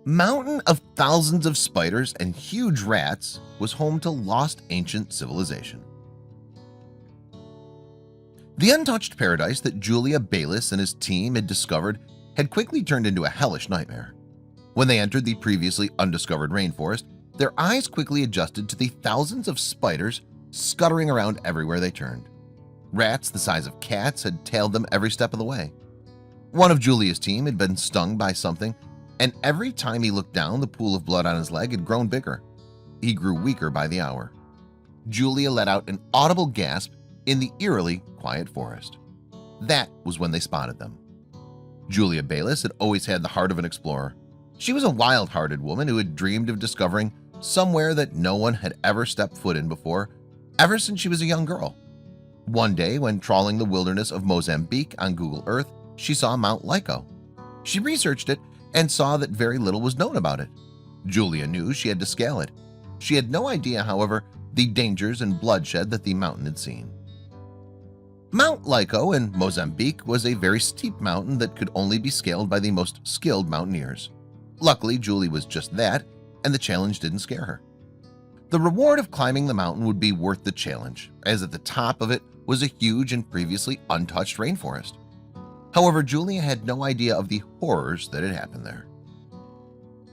Mountain of thousands of spiders and huge rats was home to lost ancient civilization. The untouched paradise that Julia Bayliss and his team had discovered had quickly turned into a hellish nightmare. When they entered the previously undiscovered rainforest, their eyes quickly adjusted to the thousands of spiders scuttering around everywhere they turned. Rats the size of cats had tailed them every step of the way. One of Julia's team had been stung by something, and every time he looked down, the pool of blood on his leg had grown bigger. He grew weaker by the hour. Julia let out an audible gasp in the eerily quiet forest. That was when they spotted them. Julia Bayliss had always had the heart of an explorer. She was a wild-hearted woman who had dreamed of discovering somewhere that no one had ever stepped foot in before, ever since she was a young girl. One day, when trawling the wilderness of Mozambique on Google Earth, she saw Mount Lyco. She researched it and saw that very little was known about it. Julia knew she had to scale it. She had no idea, however, the dangers and bloodshed that the mountain had seen. Mount Lyco in Mozambique was a very steep mountain that could only be scaled by the most skilled mountaineers. Luckily, Julie was just that, and the challenge didn't scare her. The reward of climbing the mountain would be worth the challenge, as at the top of it was a huge and previously untouched rainforest. However, Julia had no idea of the horrors that had happened there.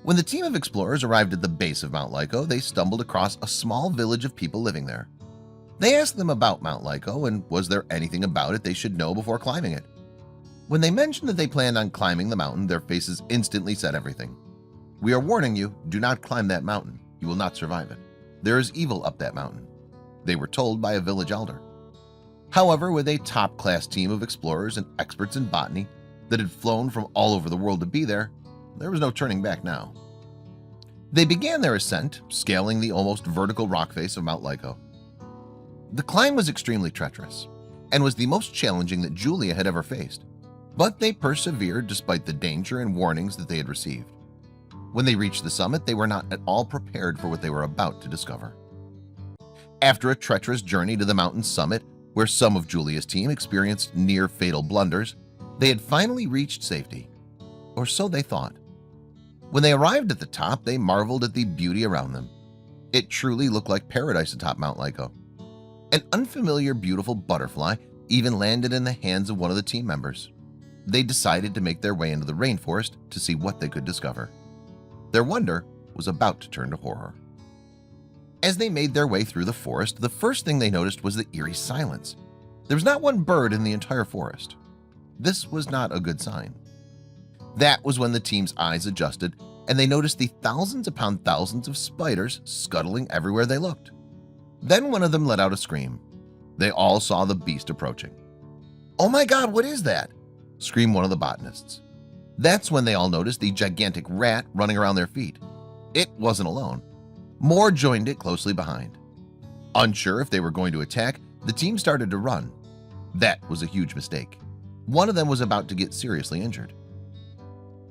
When the team of explorers arrived at the base of Mount Lyco, they stumbled across a small village of people living there. They asked them about Mount Lyco and was there anything about it they should know before climbing it. When they mentioned that they planned on climbing the mountain, their faces instantly said everything. "We are warning you, do not climb that mountain. You will not survive it. There is evil up that mountain," they were told by a village elder. However, with a top-class team of explorers and experts in botany that had flown from all over the world to be there, there was no turning back now. They began their ascent, scaling the almost vertical rock face of Mount Lyco. The climb was extremely treacherous and was the most challenging that Julia had ever faced, but they persevered despite the danger and warnings that they had received. When they reached the summit, they were not at all prepared for what they were about to discover. After a treacherous journey to the mountain's summit, where some of Julia's team experienced near-fatal blunders, they had finally reached safety, or so they thought. When they arrived at the top, they marveled at the beauty around them. It truly looked like paradise atop Mount Lyco. An unfamiliar, beautiful butterfly even landed in the hands of one of the team members. They decided to make their way into the rainforest to see what they could discover. Their wonder was about to turn to horror. As they made their way through the forest, the first thing they noticed was the eerie silence. There was not one bird in the entire forest. This was not a good sign. That was when the team's eyes adjusted and they noticed the thousands upon thousands of spiders scuttling everywhere they looked. Then one of them let out a scream. They all saw the beast approaching. "Oh my God, what is that?" screamed one of the botanists. That's when they all noticed the gigantic rat running around their feet. It wasn't alone. More joined it closely behind. Unsure if they were going to attack, the team started to run. That was a huge mistake. One of them was about to get seriously injured.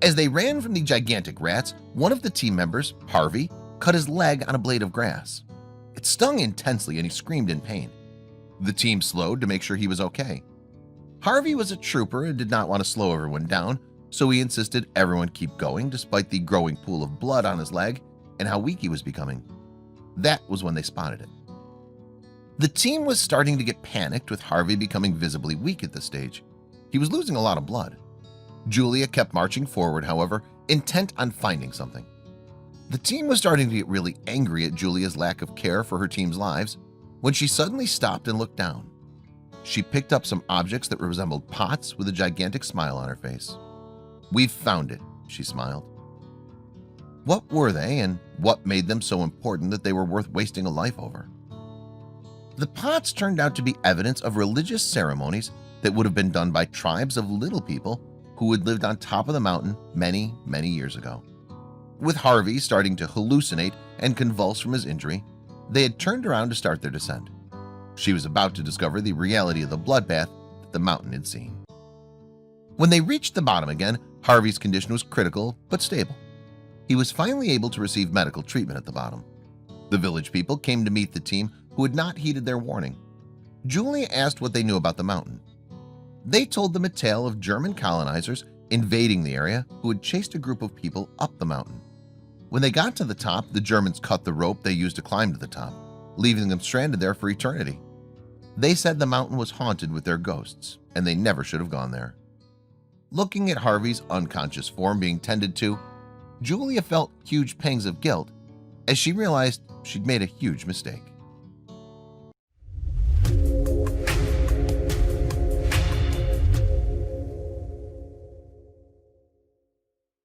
As they ran from the gigantic rats, one of the team members, Harvey, cut his leg on a blade of grass. It stung intensely and he screamed in pain. The team slowed to make sure he was okay. Harvey was a trooper and did not want to slow everyone down, so he insisted everyone keep going despite the growing pool of blood on his leg and how weak he was becoming. That was when they spotted it. The team was starting to get panicked with Harvey becoming visibly weak at this stage. He was losing a lot of blood. Julia kept marching forward, however, intent on finding something. The team was starting to get really angry at Julia's lack of care for her team's lives when she suddenly stopped and looked down. She picked up some objects that resembled pots with a gigantic smile on her face. "We've found it," she smiled. What were they and what made them so important that they were worth wasting a life over? The pots turned out to be evidence of religious ceremonies that would have been done by tribes of little people who had lived on top of the mountain many, many years ago. With Harvey starting to hallucinate and convulse from his injury, they had turned around to start their descent. She was about to discover the reality of the bloodbath that the mountain had seen. When they reached the bottom again, Harvey's condition was critical but stable. He was finally able to receive medical treatment at the bottom. The village people came to meet the team who had not heeded their warning. Julia asked what they knew about the mountain. They told them a tale of German colonizers invading the area who had chased a group of people up the mountain. When they got to the top, the Germans cut the rope they used to climb to the top, leaving them stranded there for eternity. They said the mountain was haunted with their ghosts, and they never should have gone there. Looking at Harvey's unconscious form being tended to, Julia felt huge pangs of guilt as she realized she'd made a huge mistake.